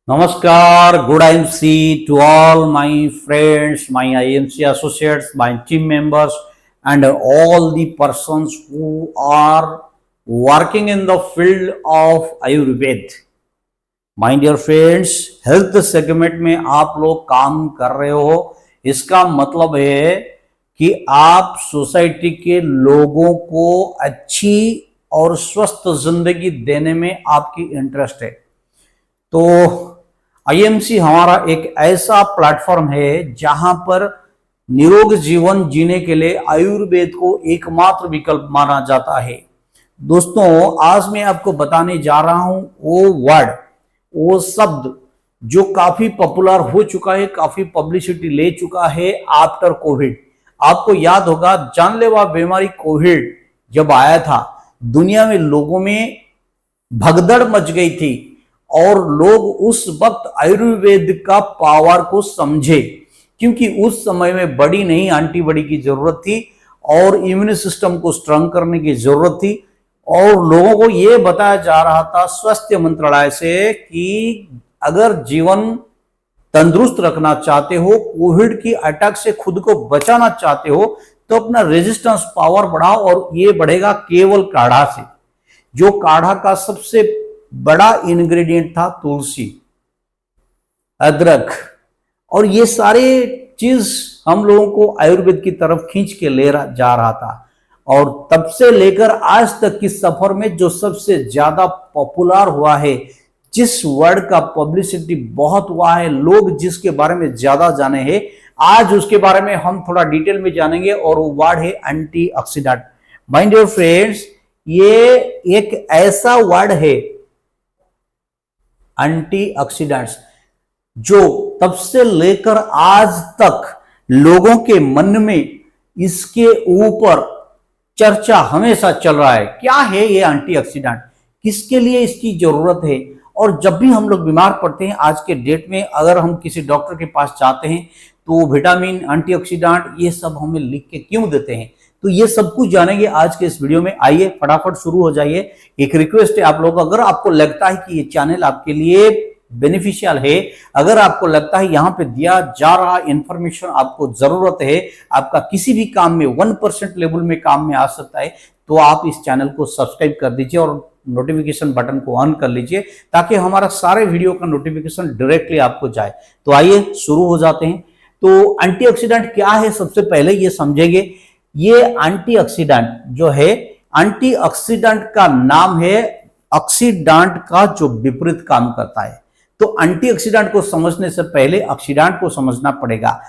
Namaskar, good IMC to all my friends, my IMC associates, my team members, and all the persons who are working in the field of Ayurveda. My dear friends, health segment में आप लोग काम कर रहे हो, इसका मतलब है कि आप सोसाइटी के लोगों को अच्छी और स्वस्थ जिंदगी देने में आपकी इंटरेस्ट है। तो आईएमसी हमारा एक ऐसा प्लेटफॉर्म है जहां पर निरोग जीवन जीने के लिए आयुर्वेद को एकमात्र विकल्प माना जाता है। दोस्तों, आज मैं आपको बताने जा रहा हूं वो शब्द जो काफी पॉपुलर हो चुका है, काफी पब्लिसिटी ले चुका है आफ्टर कोविड। आपको याद होगा, जानलेवा बीमारी कोविड जब आया था, दुनिया में लोगों में भगदड़ मच गई थी और लोग उस वक्त आयुर्वेद का पावर को समझे, क्योंकि उस समय में बड़ी नहीं एंटीबॉडी की जरूरत थी और इम्यून सिस्टम को स्ट्रांग करने की जरूरत थी। और लोगों को यह बताया जा रहा था स्वास्थ्य मंत्रालय से कि अगर जीवन तंदुरुस्त रखना चाहते हो, कोविड की अटैक से खुद को बचाना चाहते हो, तो अपना रेजिस्टेंस पावर बढ़ाओ, और ये बढ़ेगा केवल काढ़ा से। जो काढ़ा का सबसे बड़ा इंग्रेडिएंट था तुलसी, अदरक, और ये सारे चीज हम लोगों को आयुर्वेद की तरफ खींच के ले जा रहा था। और तब से लेकर आज तक की सफर में जो सबसे ज्यादा पॉपुलर हुआ है, जिस वर्ड का पब्लिसिटी बहुत हुआ है, लोग जिसके बारे में ज्यादा जाने हैं, आज उसके बारे में हम थोड़ा डिटेल में जानेंगे, और वो वर्ड है एंटीऑक्सीडेंट। माय डियर फ्रेंड्स, ये एक ऐसा वर्ड है एंटीऑक्सीडेंट्स जो तब से लेकर आज तक लोगों के मन में इसके ऊपर चर्चा हमेशा चल रहा है। क्या है ये एंटीऑक्सीडेंट, किसके लिए इसकी जरूरत है? और जब भी हम लोग बीमार पड़ते हैं आज के डेट में, अगर हम किसी डॉक्टर के पास जाते हैं तो विटामिन, एंटीऑक्सीडेंट, ये सब हमें लिख के क्यों देते हैं? तो ये सब कुछ जानेंगे आज के इस वीडियो में। आइए फटाफट शुरू हो जाइए। एक रिक्वेस्ट है आप लोग, अगर आपको लगता है कि ये चैनल आपके लिए बेनिफिशियल है, अगर आपको लगता है यहाँ पे दिया जा रहा इंफॉर्मेशन आपको जरूरत है, आपका किसी भी काम में 1% लेवल में काम में आ सकता है, तो आप इस चैनल को सब्सक्राइब कर दीजिए और नोटिफिकेशन बटन को ऑन कर लीजिए, ताकि हमारा सारे वीडियो का नोटिफिकेशन डायरेक्टली आपको जाए। तो आइए शुरू हो जाते हैं। तो एंटीऑक्सीडेंट क्या है, सबसे पहले ये समझेंगे। ये एंटीऑक्सीडेंट जो है, एंटीऑक्सीडेंट का नाम है ऑक्सीडेंट का जो विपरीत काम करता है। तो एंटीऑक्सीडेंट को समझने से पहले ऑक्सीडेंट को समझना पड़ेगा।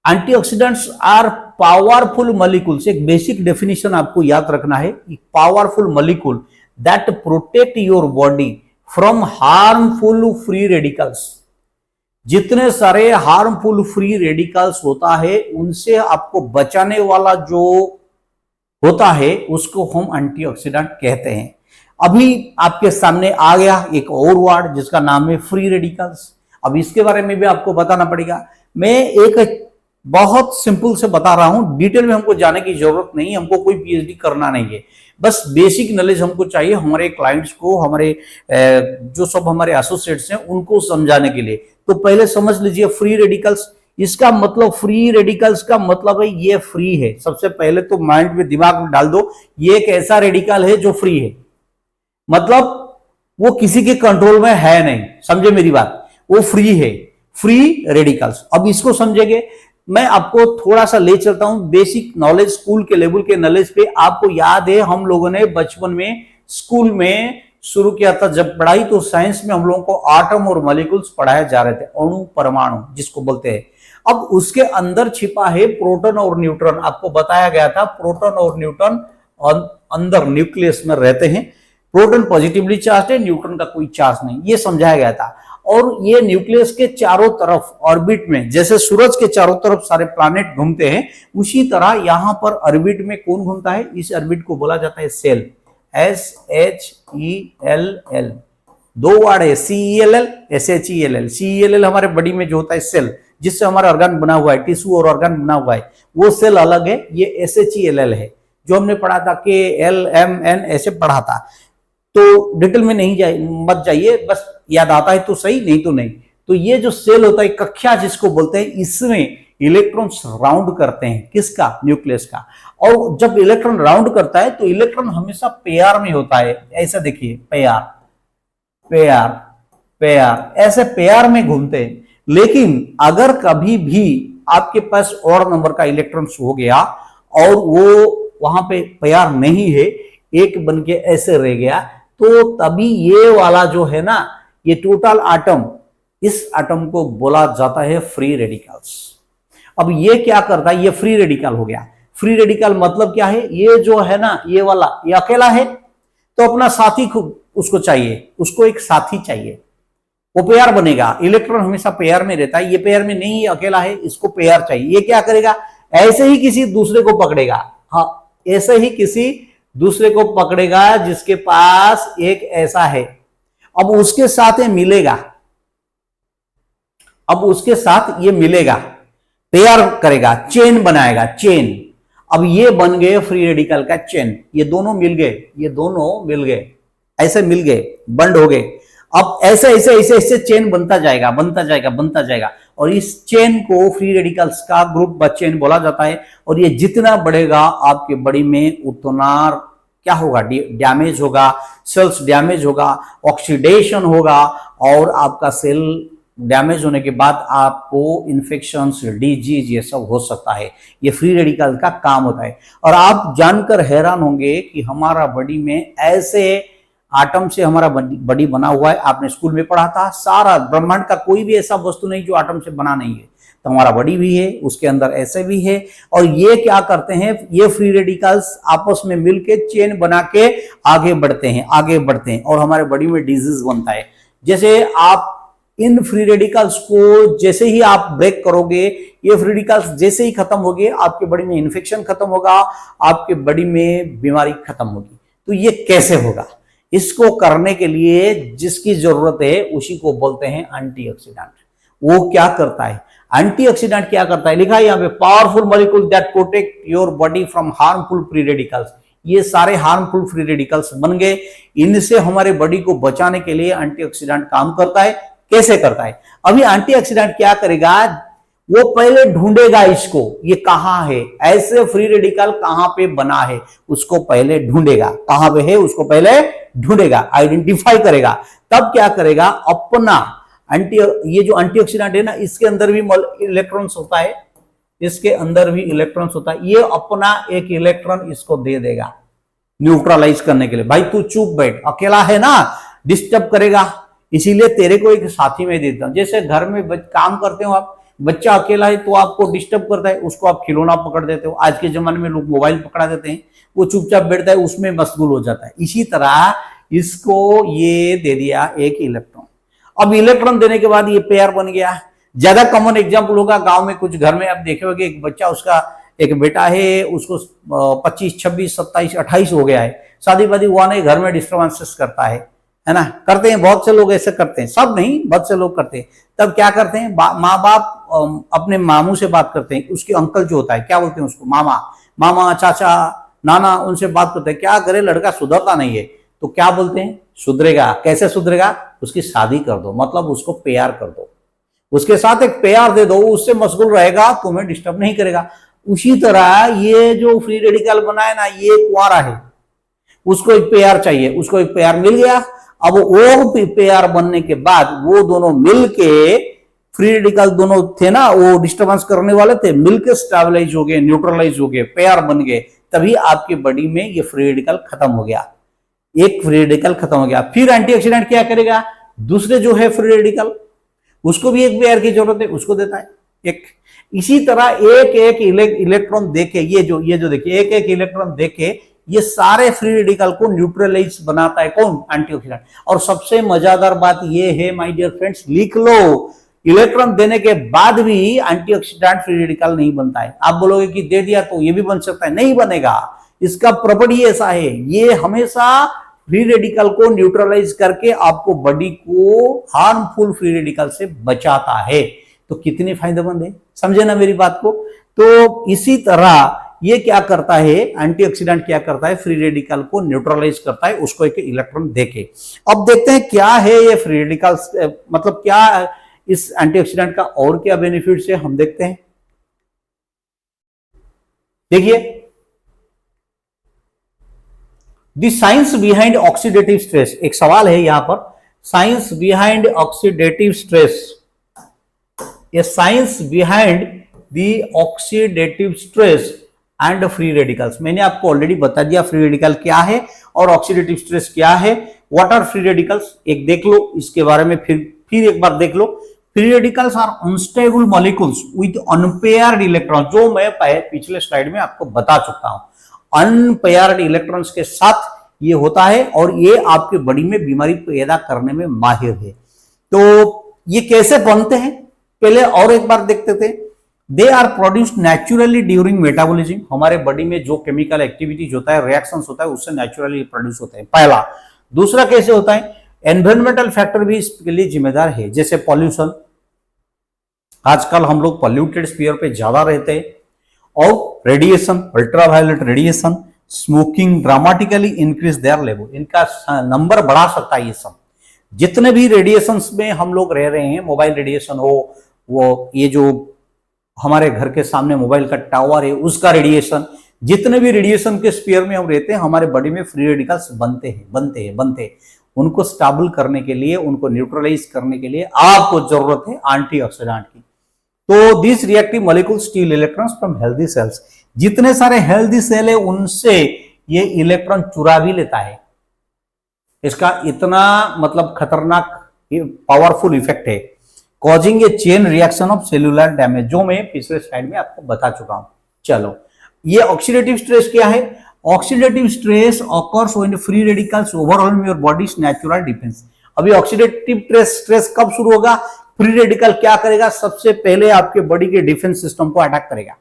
एंटीऑक्सीडेंट्स आर पावरफुल मॉलिक्यूल्स, एक बेसिक डेफिनेशन आपको याद रखना है, powerful molecule that protect your body from harmful free radicals. जितने सारे हार्मफुल फ्री रेडिकल्स होता है, उनसे आपको बचाने वाला जो होता है, उसको हम एंटीऑक्सीडेंट कहते हैं। अभी आपके सामने आ गया एक और वर्ड जिसका नाम है फ्री रेडिकल्स। अब इसके बारे में भी आपको बताना पड़ेगा। मैं एक बहुत सिंपल से बता रहा हूं, डिटेल में हमको जाने की जरूरत नहीं, हमको कोई पीएचडी करना नहीं है, बस बेसिक नॉलेज हमको चाहिए हमारे क्लाइंट्स को, हमारे जो सब हमारे एसोसिएट्स हैं उनको समझाने के लिए। तो पहले समझ लीजिए फ्री रेडिकल्स। इसका मतलब, फ्री रेडिकल्स का मतलब है ये फ्री है। सबसे पहले तो माइंड में, दिमाग में डाल दो, ये एक ऐसा रेडिकल है जो फ्री है, मतलब वो किसी के कंट्रोल में है नहीं। समझे मेरी बात? वो फ्री है, फ्री रेडिकल्स। अब इसको समझेंगे। मैं आपको थोड़ा सा ले चलता हूं बेसिक नॉलेज, स्कूल के लेवल के नॉलेज पे। आपको याद है, हम लोगों ने बचपन में स्कूल में शुरू किया था जब पढ़ाई, तो साइंस में हम लोगों को आटम और मॉलिक्यूल्स पढ़ाए जा रहे थे, अणु परमाणु जिसको बोलते हैं। अब उसके अंदर छिपा है प्रोटॉन और न्यूट्रॉन। आपको बताया गया था प्रोटॉन और न्यूट्रॉन अंदर न्यूक्लियस में रहते हैं। प्रोटॉन पॉजिटिवली चार्ज है, न्यूट्रॉन का कोई चार्ज नहीं, ये समझाया गया था। और ये न्यूक्लियस के चारों तरफ ऑर्बिट में, जैसे सूरज के चारों तरफ सारे प्लैनेट घूमते हैं, उसी तरह यहां पर ऑर्बिट में कौन घूमता है? इस ऑर्बिट को बोला जाता है सेल, SHELL। दो वर्ड है, CELL, SHELL। CELL हमारे बॉडी में जो होता है सेल, जिससे हमारा ऑर्गन बना हुआ है, टिश्यू और ऑर्गन बना हुआ है, वो सेल अलग है। ये SHELL है जो हमने पढ़ा था, KLMN ऐसे पढ़ा था। तो डिटेल में नहीं जाए मत जाइए, बस याद आता है तो सही, नहीं तो नहीं। तो ये जो सेल होता है, कक्षा जिसको बोलते हैं, इसमें इलेक्ट्रॉन्स राउंड करते हैं, किसका? न्यूक्लियस का। और जब इलेक्ट्रॉन राउंड करता है तो इलेक्ट्रॉन हमेशा पेयर में होता है। ऐसा देखिए, पेयर पेयर पेयर, ऐसे पेयर में घूमते हैं। लेकिन अगर कभी भी आपके पास और नंबर का इलेक्ट्रॉन हो गया और वो वहां पे पेयर नहीं है, एक बन के ऐसे रह गया, तो तभी ये वाला जो है ना, ये टोटल एटम, इस एटम को बोला जाता है फ्री रेडिकल्स। अब ये क्या करता है? ये फ्री रेडिकल हो गया। फ्री रेडिकल मतलब क्या है? ये जो है ना, ये वाला, ये अकेला है तो अपना साथी उसको चाहिए, उसको एक साथी चाहिए, वो पेयर बनेगा। इलेक्ट्रॉन हमेशा पेयर में रहता है, ये पेयर में नहीं है, अकेला है, इसको पेयर चाहिए। ये क्या करेगा? ऐसे ही किसी दूसरे को पकड़ेगा। हाँ, ऐसे ही किसी दूसरे को पकड़ेगा जिसके पास एक ऐसा है। अब उसके साथ ये मिलेगा, अब उसके साथ ये मिलेगा, पेयर करेगा, चेन बनाएगा, चेन। अब ये बन गए फ्री रेडिकल का चेन। ये दोनों मिल गए, ये दोनों मिल गए, ऐसे मिल गए, बंड हो गए। अब ऐसे ऐसे ऐसे ऐसे चेन बनता जाएगा, बनता जाएगा, बनता जाएगा। और इस चेन को फ्री रेडिकल्स का ग्रुप व चेन बोला जाता है। और ये जितना बढ़ेगा आपके बॉडी में, उतना क्या होगा? डैमेज होगा, सेल्स डैमेज होगा, ऑक्सीडेशन होगा, और आपका सेल डैमेज होने के बाद आपको इन्फेक्शंस, डिजीज, ये सब हो सकता है। ये फ्री रेडिकल का काम होता है। और आप जानकर हैरान होंगे कि हमारा बॉडी में ऐसे आटम से हमारा बॉडी बना हुआ है। आपने स्कूल में पढ़ा था, सारा ब्रह्मांड का कोई भी ऐसा वस्तु नहीं जो आटम से बना नहीं है। तो हमारा बॉडी भी है, उसके अंदर ऐसे भी है। और ये क्या करते हैं? ये फ्री रेडिकल्स आपस में मिलके चेन बना के आगे बढ़ते हैं, आगे बढ़ते हैं, और हमारे बॉडी में डिजीज बनता है। जैसे आप इन फ्री रेडिकल्स को जैसे ही आप ब्रेक करोगे, ये फ्री रेडिकल्स जैसे ही खत्म होंगे, आपके बॉडी में इन्फेक्शन खत्म होगा, आपके बॉडी में बीमारी खत्म होगी। तो ये कैसे होगा? इसको करने के लिए जिसकी जरूरत है उसी को बोलते हैं एंटीऑक्सीडेंट। वो क्या करता है? एंटीऑक्सीडेंट क्या करता है? लिखा है यहाँ पे, powerful molecule that protect your body from harmful free radicals. ये सारे हार्मफुल फ्री रेडिकल्स बन गए। इनसे हमारे बॉडी को बचाने के लिए एंटीऑक्सीडेंट काम करता है। कैसे करता है? अभी एंटीऑक्सीडेंट क्या करेगा? वो पहले ढूंढेगा इसको, ये कहां है, ऐसे फ्री रेडिकल कहां पे बना है, उसको पहले ढूंढेगा। कहां पे है उसको पहले ढूंढेगा, आइडेंटिफाई करेगा। तब क्या करेगा? अपना ये जो एंटीऑक्सीडेंट है ना, इसके अंदर भी इलेक्ट्रॉन्स होता है, इसके अंदर भी इलेक्ट्रॉन्स होता है। ये अपना एक इलेक्ट्रॉन इसको दे देगा न्यूट्रलाइज करने के लिए। भाई तू चुप बैठ, अकेला है ना, डिस्टर्ब करेगा, इसीलिए तेरे को एक साथी में देता हूं। जैसे घर में काम करते हो आप, बच्चा अकेला है तो आपको डिस्टर्ब करता है, उसको आप खिलौना पकड़ देते हो। आज के जमाने में लोग मोबाइल पकड़ा देते हैं, वो चुपचाप बैठता है, उसमें मशगूल हो जाता है। इसी तरह इसको ये दे दिया एक इलेक्ट्रॉन। अब इलेक्ट्रॉन देने के बाद ये पेयर बन गया। ज्यादा कॉमन एग्जाम्पल होगा गांव में, कुछ घर में आप देखे होंगे, एक बच्चा, उसका एक बेटा है, उसको 25, 26, 27, 28 हो गया है, शादी वादी हुआ नहीं, घर में डिस्टर्बेंसेस करता है ना, करते हैं बहुत से लोग, ऐसे करते हैं, सब नहीं, बहुत से लोग करते हैं। तब क्या करते हैं? माँ बाप अपने मामू से बात करते हैं, उसके अंकल जो होता है, क्या बोलते हैं उसको? मामा, मामा, चाचा, नाना, उनसे बात करते हैं। क्या करे? लड़का सुधरता नहीं है, तो क्या बोलते हैं? सुधरेगा। कैसे सुधरेगा? उसकी शादी कर दो, मतलब उसको प्यार कर दो, उसके साथ एक प्यार दे दो, उससे मशगूल रहेगा, तुम्हें डिस्टर्ब नहीं करेगा। उसी तरह ये जो फ्री रेडिकल बना है ना, ये कुंवारा है, उसको एक प्यार चाहिए, उसको एक प्यार मिल गया। अब वो पेयर बनने के बाद वो दोनों मिलके, फ्री रेडिकल दोनों थे ना, वो डिस्टर्बेंस करने वाले थे, मिलके स्टेबलाइज हो गए, न्यूट्रलाइज हो गए, पेयर बन गए। तभी आपकी बॉडी में ये फ्री रेडिकल खत्म हो गया, एक फ्री रेडिकल खत्म हो गया। फिर एंटीऑक्सीडेंट क्या करेगा? दूसरे जो है फ्री रेडिकल, उसको भी एक पेयर की जरूरत है, उसको देता है एक। इसी तरह एक एक इलेक्ट्रॉन देके, ये जो देखिए, एक एक इलेक्ट्रॉन देके ये सारे फ्री रेडिकल को न्यूट्रलाइज बनाता है। कौन? एंटीऑक्सीडेंट। और सबसे मजेदार बात ये है माय डियर फ्रेंड्स, लिख लो, इलेक्ट्रॉन देने के बाद भी एंटीऑक्सीडेंट फ्री रेडिकल नहीं बनता है। आप बोलोगे कि दे दिया तो ये भी बन सकता है, नहीं बनेगा। इसका प्रॉपर्टी ऐसा है, ये हमेशा फ्री रेडिकल को न्यूट्रलाइज करके आपको बॉडी को हार्मफुल फ्री रेडिकल से बचाता है। तो कितनी फायदेमंद है, समझे ना मेरी बात को? तो इसी तरह ये क्या करता है, एंटीऑक्सीडेंट क्या करता है, फ्री रेडिकल को न्यूट्रलाइज करता है, उसको एक इलेक्ट्रॉन देके। अब देखते हैं क्या है ये फ्री रेडिकल्स, मतलब क्या इस एंटीऑक्सीडेंट का और क्या बेनिफिट्स है, हम देखते हैं। देखिए, the science behind oxidative stress, एक सवाल है यहां पर, साइंस बिहाइंड ऑक्सीडेटिव स्ट्रेस, ये science behind the oxidative stress and free radicals. मैंने आपको ऑलरेडी बता दिया फ्री रेडिकल क्या है और ऑक्सीडेटिव स्ट्रेस क्या है। व्हाट आर फ्री रेडिकल्स, एक देख लो इसके बारे में, फिर एक बार देख लो। Free radicals are unstable molecules with unpaired electron, जो मैं पिछले स्लाइड में आपको बता चुका हूं, अनपेयर्ड इलेक्ट्रॉन्स के साथ ये होता है और ये आपके बॉडी में बीमारी पैदा करने में माहिर है। तो ये कैसे बनते हैं पहले और एक बार देखते थे। They are produced naturally during metabolism, हमारे बॉडी में जो केमिकल एक्टिविटीज होता है, रिएक्शंस होता है, उससे नेचुरली प्रोड्यूस होते हैं, पहला। दूसरा कैसे होता है, एनवायरमेंटल फैक्टर भी इसके लिए जिम्मेदार है, जैसे पॉल्यूशन, आजकल हम लोग पॉल्यूटेड स्फीयर पे ज्यादा रहते हैं, और radiation, ultraviolet radiation, smoking dramatically increase their level, इनका नंबर बढ़ा सकता है। ये सब जितने भी रेडिएशंस में हम लोग रह रहे हैं, मोबाइल रेडिएशन हो, वो ये जो हमारे घर के सामने मोबाइल का टावर है उसका रेडिएशन, जितने भी रेडिएशन के स्फीयर में हम रहते हैं, हमारे बॉडी में फ्री रेडिकल्स बनते हैं। उनको स्टेबल करने के लिए, उनको न्यूट्रलाइज करने के लिए आपको जरूरत है एंटीऑक्सीडेंट की। तो this reactive molecule steel electrons from healthy cells, जितने सारे हेल्दी सेल है उनसे ये इलेक्ट्रॉन चुरा भी लेता है। इसका इतना मतलब खतरनाक पावरफुल इफेक्ट है, causing A chain reaction of cellular damage, जो मैं पिछले स्लाइड में आपको बता चुका हूं। चलो, ये ऑक्सीडेटिव स्ट्रेस क्या है, oxidative stress occurs when free radicals overwhelm your bodies natural defence. अभी ऑक्सीडेटिव स्ट्रेस कब शुरू होगा, फ्री रेडिकल क्या करेगा, सबसे पहले आपके बॉडी के डिफेंस सिस्टम को अटैक करेगा,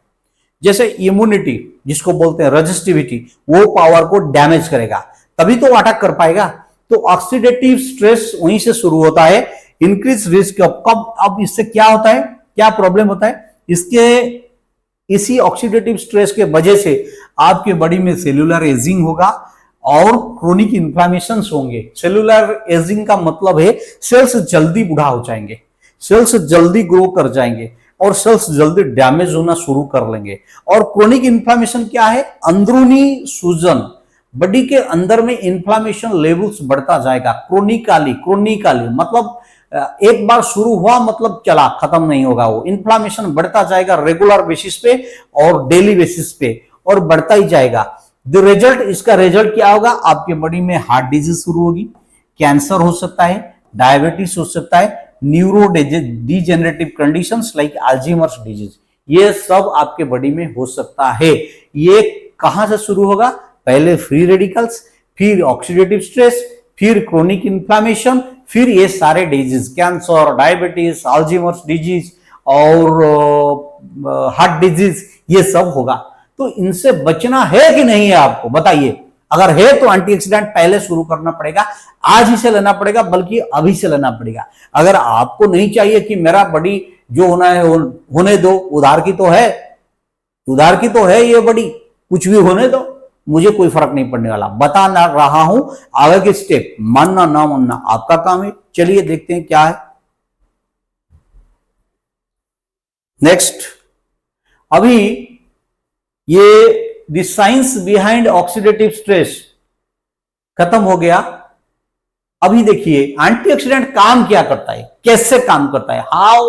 जैसे इम्यूनिटी जिसको बोलते हैं, रेजिस्टिविटी, वो पावर को डैमेज करेगा, तभी तो अटैक कर पाएगा। तो ऑक्सीडेटिव स्ट्रेस वहीं से शुरू होता है, इंक्रीज रिस्क ऑफ, कब, अब इससे क्या होता है, क्या प्रॉब्लम होता है, इसी ऑक्सीडेटिव स्ट्रेस के वजह से आपके बॉडी में सेल्यूलर एजिंग होगा और क्रोनिक इन्फ्लामेशन होंगे। सेल्यूलर एजिंग का मतलब है सेल्स जल्दी बूढ़ा हो जाएंगे, सेल्स जल्दी ग्रो कर जाएंगे और सेल्स जल्दी डैमेज होना शुरू कर लेंगे। और क्रोनिक इन्फ्लामेशन क्या है, अंदरूनी सूजन, बॉडी के अंदर में इन्फ्लामेशन लेवल्स बढ़ता जाएगा, क्रोनिकली मतलब एक बार शुरू हुआ मतलब चला, खत्म नहीं होगा, वो इन्फ्लामेशन बढ़ता जाएगा रेगुलर बेसिस पे और डेली बेसिस पे, और बढ़ता ही जाएगा। द रिजल्ट, इसका रिजल्ट क्या होगा, आपके बॉडी में हार्ट डिजीज शुरू होगी, कैंसर हो सकता है, डायबिटीज हो सकता है, neuro degenerative conditions like Alzheimer's disease, ये सब आपके बॉडी में हो सकता है। ये कहां से शुरू होगा, पहले फ्री रेडिकल्स, फिर ऑक्सीडेटिव स्ट्रेस, फिर क्रोनिक इन्फ्लामेशन, फिर ये सारे disease, cancer, diabetes, Alzheimer's disease और हार्ट डिजीज, ये सब होगा। तो इनसे बचना है कि नहीं है आपको, बताइए। अगर है तो एंटीऑक्सीडेंट पहले शुरू करना पड़ेगा, आज ही से लेना पड़ेगा, बल्कि अभी से लेना पड़ेगा। अगर आपको नहीं चाहिए कि मेरा बॉडी जो होना है होने दो, उधार की तो है ये बॉडी, कुछ भी होने दो, मुझे कोई फर्क नहीं पड़ने वाला, बता ना रहा हूं। आगे के स्टेप, मानना ना मानना आपका काम है। चलिए देखते हैं क्या है नेक्स्ट। अभी ये the science behind oxidative stress खत्म हो गया। अभी देखिए एंटीऑक्सीडेंट काम क्या करता है, कैसे काम करता है, हाउ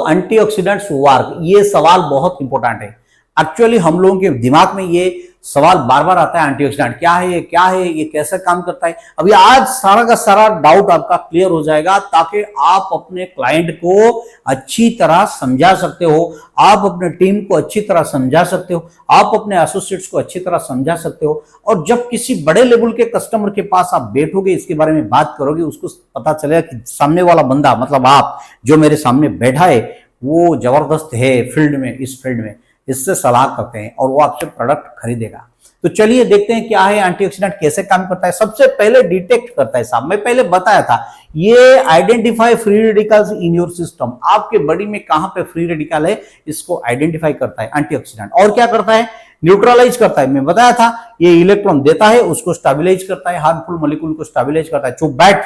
एंटीऑक्सीडेंट्स वर्क। ये सवाल बहुत इंपॉर्टेंट है। एक्चुअली हम लोगों के दिमाग में ये सवाल बार बार आता है, एंटीऑक्सीडेंट क्या है, ये कैसे काम करता है। अभी आज सारा का सारा डाउट आपका क्लियर हो जाएगा, ताकि आप अपने क्लाइंट को अच्छी तरह समझा सकते हो, आप अपने टीम को अच्छी तरह समझा सकते हो, आप अपने एसोसिएट्स को अच्छी तरह समझा सकते हो। और जब किसी बड़े लेवल के कस्टमर के पास आप बैठोगे, इसके बारे में बात करोगे, उसको पता चलेगा कि सामने वाला बंदा, मतलब आप जो मेरे सामने बैठा है, वो जबरदस्त है फील्ड में, इस फील्ड में, इससे सलाह करते हैं और वो आपसे प्रोडक्ट खरीदेगा। तो चलिए देखते हैं क्या है एंटीऑक्सीडेंट, कैसे काम करता है। सबसे पहले डिटेक्ट करता है साहब, मैं पहले बताया था, ये identify free radicals in your system, आपके बॉडी में कहां पे फ्री रेडिकल है इसको आइडेंटिफाई करता है एंटीऑक्सीडेंट। और क्या करता है, न्यूट्रलाइज करता है, मैं बताया था ये इलेक्ट्रॉन देता है उसको स्टेबलाइज करता है, हार्मफुल मॉलिक्यूल को स्टेबलाइज करता है। चुप बैठ,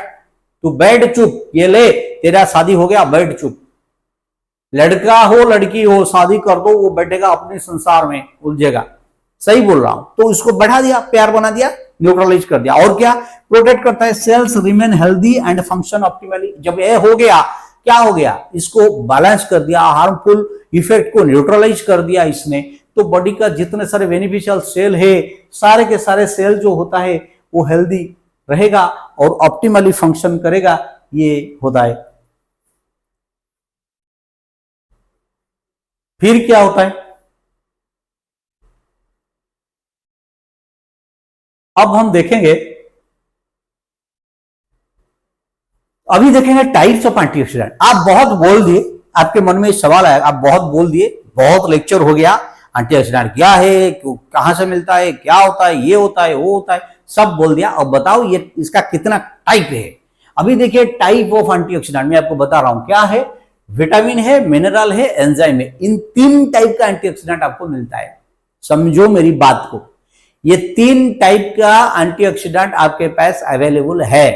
तू बैठ चुप, ये ले तेरा शादी हो गया, बैठ चुप, लड़का हो लड़की हो शादी कर दो, वो बैठेगा अपने संसार में उलझेगा, सही बोल रहा हूं। तो इसको बढ़ा दिया, प्यार बना दिया, न्यूट्रलाइज कर दिया। और क्या प्रोटेक्ट करता है, cells remain healthy and function optimally. जब ये हो गया, क्या हो गया, इसको बैलेंस कर दिया, हार्मफुल इफेक्ट को न्यूट्रलाइज कर दिया इसने, तो बॉडी का जितने सारे बेनिफिशियल सेल है, सारे के सारे सेल जो होता है वो हेल्दी रहेगा और ऑप्टिमली फंक्शन करेगा, ये होता है। फिर क्या होता है, अब हम देखेंगे, अभी देखेंगे टाइप्स ऑफ एंटीऑक्सीडेंट। आप बहुत बोल दिए, आपके मन में सवाल आया, आप बहुत बोल दिए, बहुत लेक्चर हो गया, एंटीऑक्सीडेंट क्या है, कहां से मिलता है, क्या होता है, ये होता है, वो होता है, सब बोल दिया। अब बताओ ये इसका कितना टाइप है। अभी देखिए टाइप ऑफ एंटीऑक्सीडेंट मैं आपको बता रहा हूं, क्या है, विटामिन है, मिनरल है, एंजाइम है, इन 3 टाइप का एंटीऑक्सीडेंट आपको मिलता है। समझो मेरी बात को, ये 3 टाइप का एंटीऑक्सीडेंट आपके पास अवेलेबल है।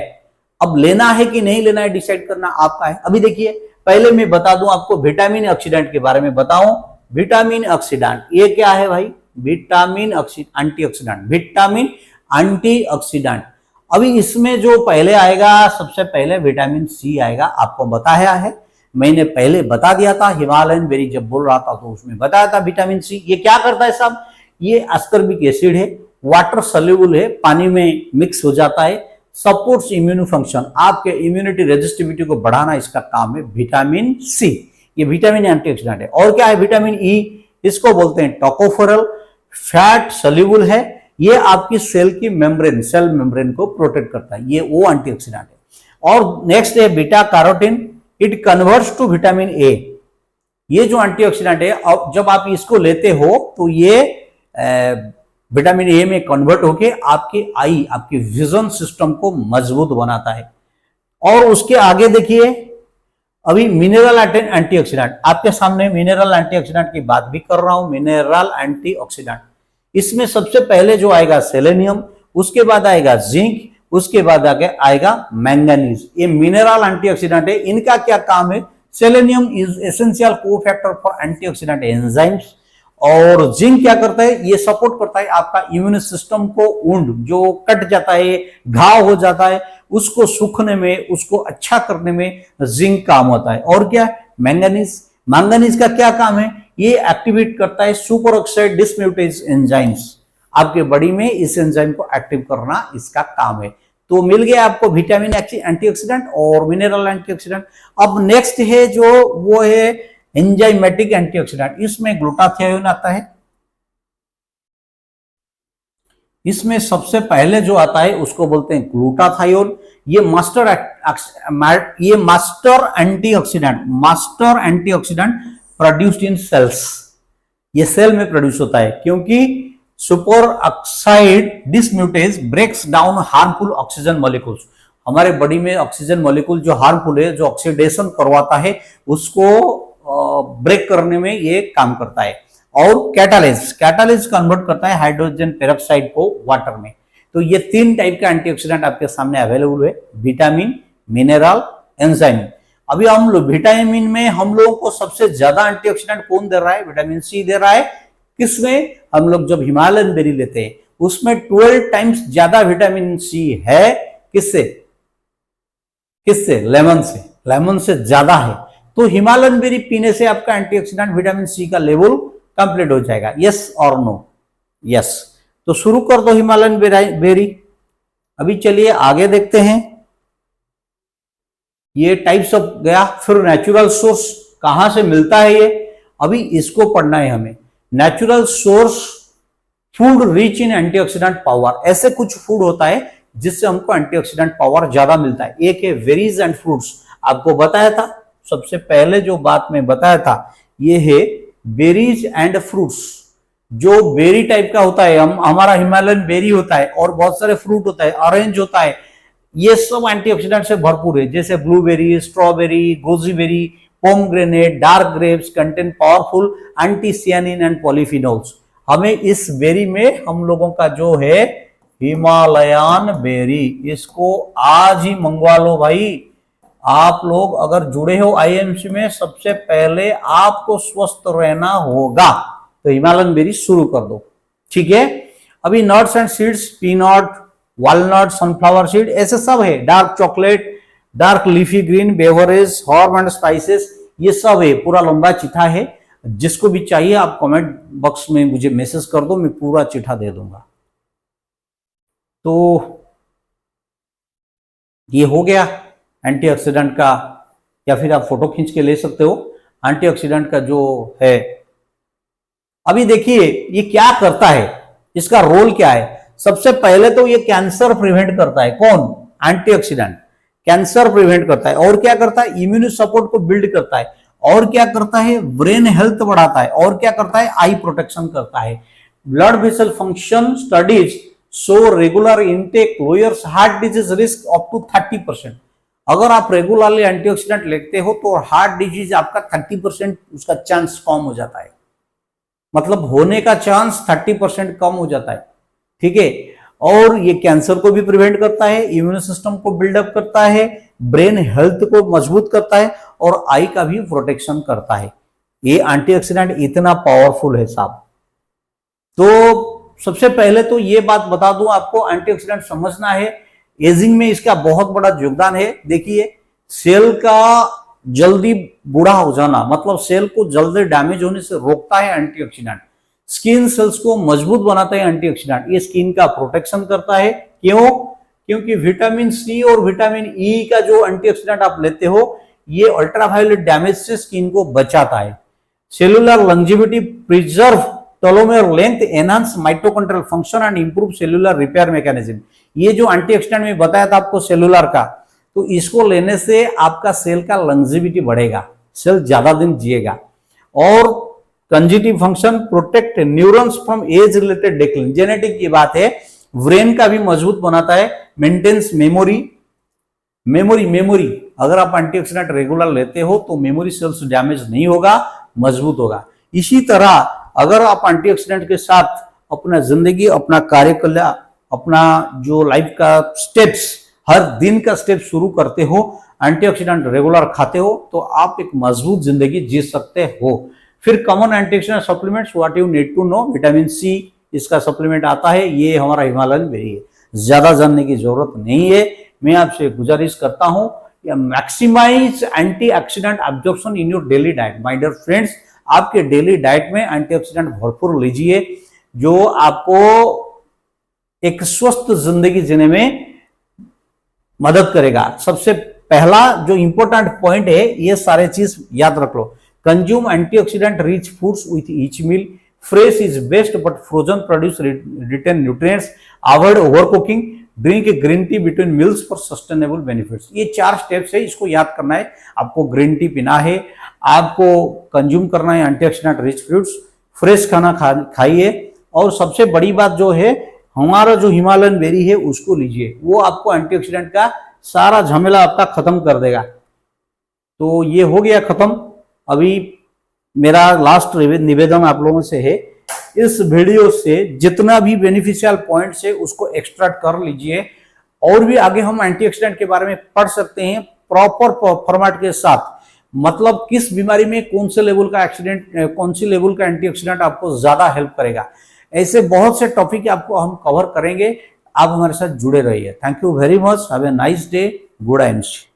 अब लेना है कि नहीं लेना है डिसाइड करना आपका है। अभी देखिए पहले मैं बता दूं आपको विटामिन ऑक्सीडेंट के बारे में बताऊं। विटामिन ऑक्सीडेंट ये क्या है भाई, विटामिन एंटीऑक्सीडेंट, विटामिन एंटीऑक्सीडेंट। अभी इसमें जो पहले आएगा, सबसे पहले विटामिन सी आएगा, आपको बताया है, मैंने पहले बता दिया था, हिमालयन बेरी जब बोल रहा था तो उसमें बताया था विटामिन सी। ये क्या करता है साहब, ये अस्कॉर्बिक एसिड है, वाटर सोल्यूबल है, पानी में मिक्स हो जाता है, सपोर्ट्स इम्यून फंक्शन, आपके इम्यूनिटी रेजिस्टिविटी को बढ़ाना इसका काम है विटामिन सी। ये विटामिन एंटीऑक्सीडेंट है। और क्या है, विटामिन ई, इसको बोलते हैं टोकोफेरल, फैट सोल्यूबल है, ये आपकी सेल की मेम्ब्रेन, सेल मेम्ब्रेन को प्रोटेक्ट करता है, ये वो एंटीऑक्सीडेंट है। और नेक्स्ट है beta carotene, it converts to vitamin A. ये जो एंटीऑक्सीडेंट है, अब जब आप इसको लेते हो तो ये विटामिन ए में कन्वर्ट होके आपकी आई, आपकी विजन सिस्टम को मजबूत बनाता है। और उसके आगे देखिए, अभी मिनरल एंटीऑक्सीडेंट, आपके सामने मिनरल एंटीऑक्सीडेंट की बात भी कर रहा हूं, मिनरल एंटीऑक्सीडेंट। इसमें सबसे पहले जो आएगा सेलेनियम, उसके बाद आएगा जिंक, उसके बाद आगे आएगा मैंगनीज। ये मिनरल एंटीऑक्सीडेंट है। इनका क्या काम है, selenium is essential cofactor for antioxidant enzymes. और जिंक क्या करता है, ये सपोर्ट करता है आपका इम्यून सिस्टम को, वुंड जो कट जाता है, घाव हो जाता है, उसको सूखने में, उसको अच्छा करने में जिंक काम होता है। और क्या, मैंगनीज, मैंगनीज का क्या काम है, ये एक्टिवेट करता है सुपर ऑक्साइड डिसम्यूटेज एंजाइम्स, आपके बॉडी में इस एंजाइम को एक्टिव करना इसका काम है। तो मिल गया आपको विटामिन एंटीऑक्सीडेंट और मिनरल एंटीऑक्सीडेंट। अब नेक्स्ट है जो वो है एंजाइमेटिक एंटीऑक्सीडेंट, इसमें ग्लूटाथियोन आता है। इसमें सबसे पहले जो आता है उसको बोलते हैं ग्लूटाथियोन। ये master antioxidant produced in cells, ये सेल में प्रोड्यूस होता है, क्योंकि superoxide dismutase breaks down harmful oxygen molecules. हमारे बॉडी में ऑक्सीजन मॉलिक्यूल जो हार्मफुल है, जो ऑक्सीडेशन करवाता है, उसको ब्रेक करने में ये काम करता है। और कैटालिस कन्वर्ट करता है हाइड्रोजन पेरोक्साइड को वाटर में। तो ये 3 टाइप का एंटीऑक्सीडेंट आपके सामने अवेलेबल है, विटामिन, मिनरल, एंजाइम। अभी हम लोग विटामिन में हम लोगों को सबसे ज्यादा एंटीऑक्सीडेंट कौन दे रहा है, विटामिन सी दे रहा है। किसमें, हम लोग जब हिमालयन बेरी लेते हैं उसमें 12 टाइम्स ज्यादा विटामिन सी है। किससे, लेमन से, लेमन से ज्यादा है। तो हिमालयन बेरी पीने से आपका एंटीऑक्सीडेंट विटामिन सी का लेवल कंप्लीट हो जाएगा। यस और नो, यस। तो शुरू कर दो हिमालयन बेरी। अभी चलिए आगे देखते हैं, ये टाइप्स ऑफ गया। फिर नेचुरल सोर्स, कहां से मिलता है ये, अभी इसको पढ़ना है हमें। Natural source, food rich in antioxidant power. ऐसे कुछ फूड होता है जिससे हमको एंटीऑक्सीडेंट पावर ज्यादा मिलता है। एक है वेरीज एंड फ्रूट्स, आपको बताया था, सबसे पहले जो बात मैं बताया था ये है बेरीज एंड फ्रूट्स। जो बेरी टाइप का होता है, हमारा हिमालयन बेरी होता है और बहुत सारे फ्रूट होता है, ऑरेंज होता है, ये सब एंटीऑक्सीडेंट से भरपूर है। जैसे blueberry, strawberry, goji berry, pomegranate, dark grapes contain powerful anthocyanin and polyphenols. हमें इस बेरी में हम लोगों का जो है हिमालयन बेरी, इसको आज ही मंगवा लो भाई। आप लोग अगर जुड़े हो आईएमसी में, सबसे पहले आपको स्वस्थ रहना होगा तो हिमालयन बेरी शुरू कर दो, ठीक है। अभी nuts and seeds, peanut, walnut, sunflower seed, ऐसे सब है। Dark chocolate, dark leafy green, beverage, herb and spices, ये सब है। पूरा लंबा चिट्ठा है, जिसको भी चाहिए आप कमेंट बॉक्स में मुझे मैसेज कर दो, मैं पूरा चिट्ठा दे दूंगा। तो ये हो गया एंटीऑक्सीडेंट का, या फिर आप फोटो खींच के ले सकते हो एंटीऑक्सीडेंट का जो है। अभी देखिए ये क्या करता है, इसका रोल क्या है। सबसे पहले तो ये कैंसर प्रिवेंट करता है। कौन? एंटीऑक्सीडेंट कैंसर प्रिवेंट करता है। और क्या करता है? इम्यून सपोर्ट को बिल्ड करता है। और क्या करता है? ब्रेन हेल्थ बढ़ाता है। और क्या करता है? आई प्रोटेक्शन करता है। Blood vessel function studies so regular intake lowers heart disease risk up to 30%। अगर आप रेगुलरली एंटीऑक्सीडेंट लेते हो तो हार्ट डिजीज आपका 30% उसका चांस कम हो जाता है, मतलब होने का चांस 30% कम हो जाता है, ठीक है। और ये कैंसर को भी प्रिवेंट करता है, इम्यून सिस्टम को बिल्डअप करता है, ब्रेन हेल्थ को मजबूत करता है और आई का भी प्रोटेक्शन करता है। ये एंटीऑक्सीडेंट इतना पावरफुल है साहब। तो सबसे पहले तो ये बात बता दूं आपको, एंटीऑक्सीडेंट समझना है। एजिंग में इसका बहुत बड़ा योगदान है। देखिए सेल का जल्दी बूढ़ा हो जाना, मतलब सेल को जल्दी डैमेज होने से रोकता है एंटीऑक्सीडेंट। स्किन सेल्स को मजबूत बनाता है एंटीऑक्सीडेंट। ये स्किन का प्रोटेक्शन करता है। क्यों? क्योंकि विटामिन सी और विटामिन ई का जो एंटीऑक्सीडेंट आप लेते हो, ये अल्ट्रावायलेट डैमेज से स्किन को बचाता है। Cellular longevity, preserve telomere length, enhance mitochondrial function and improve cellular repair mechanism. ये जो एंटीऑक्सीडेंट में बताया था आपको सेलुलर का, तो इसको लेने से आपका सेल का लॉन्जेविटी बढ़ेगा, सेल ज्यादा दिन जिएगा। और cognitive function, protect neurons from age related decline, genetic की बात है। ब्रेन का भी मजबूत बनाता है, मेंटेन्स मेमोरी। मेमोरी अगर आप एंटीऑक्सीडेंट रेगुलर लेते हो तो मेमोरी सेल्स डैमेज नहीं होगा, मजबूत होगा। इसी तरह अगर आप एंटीऑक्सीडेंट के साथ अपना जिंदगी, अपना कार्यकला, अपना जो लाइफ का स्टेप्स, हर दिन का स्टेप शुरू करते हो, एंटीऑक्सीडेंट रेगुलर खाते हो, तो आप एक मजबूत जिंदगी जी सकते हो। फिर common antioxidant supplements what you need to know, vitamin C इसका सप्लीमेंट आता है, ये हमारा हिमालयन बेरी है, ज्यादा जानने की जरूरत नहीं है। मैं आपसे गुजारिश करता हूं कि maximize antioxidant absorption in your daily diet. My dear friends, आपके डेली डाइट में एंटीऑक्सीडेंट भरपूर लीजिए, जो आपको एक स्वस्थ जिंदगी जीने में मदद करेगा। सबसे पहला जो इंपॉर्टेंट पॉइंट है, ये सारे चीज याद रख लो। Consume antioxidant rich foods with each meal, fresh is best but frozen produce retain nutrients, avoid over cooking, drink green tea between meals for sustainable benefits. ये 4 स्टेप्स है, इसको याद करना है। आपको ग्रीन टी पीना है, आपको कंज्यूम करना है एंटीऑक्सीडेंट रिच फ्रूट्स, फ्रेश खाना खाइए, और सबसे बड़ी बात जो है, हमारा जो हिमालयन बेरी है उसको लीजिए, वो आपको एंटीऑक्सीडेंट का सारा झमेला आपका खत्म कर देगा। तो ये हो गया खत्म। अभी मेरा लास्ट निवेदन आप लोगों से है, इस वीडियो से जितना भी बेनिफिशियल पॉइंट्स है उसको एक्सट्रैक्ट कर लीजिए, और भी आगे हम एंटीऑक्सीडेंट के बारे में पढ़ सकते हैं प्रॉपर फॉर्मेट के साथ। मतलब किस बीमारी में कौन से लेवल का एक्सीडेंट, कौन सी लेवल का एंटीऑक्सीडेंट आपको ज्यादा हेल्प करेगा, ऐसे बहुत से टॉपिक आपको हम कवर करेंगे। आप हमारे साथ जुड़े रहिए। Thank you very much, have a nice day, good AIIMS.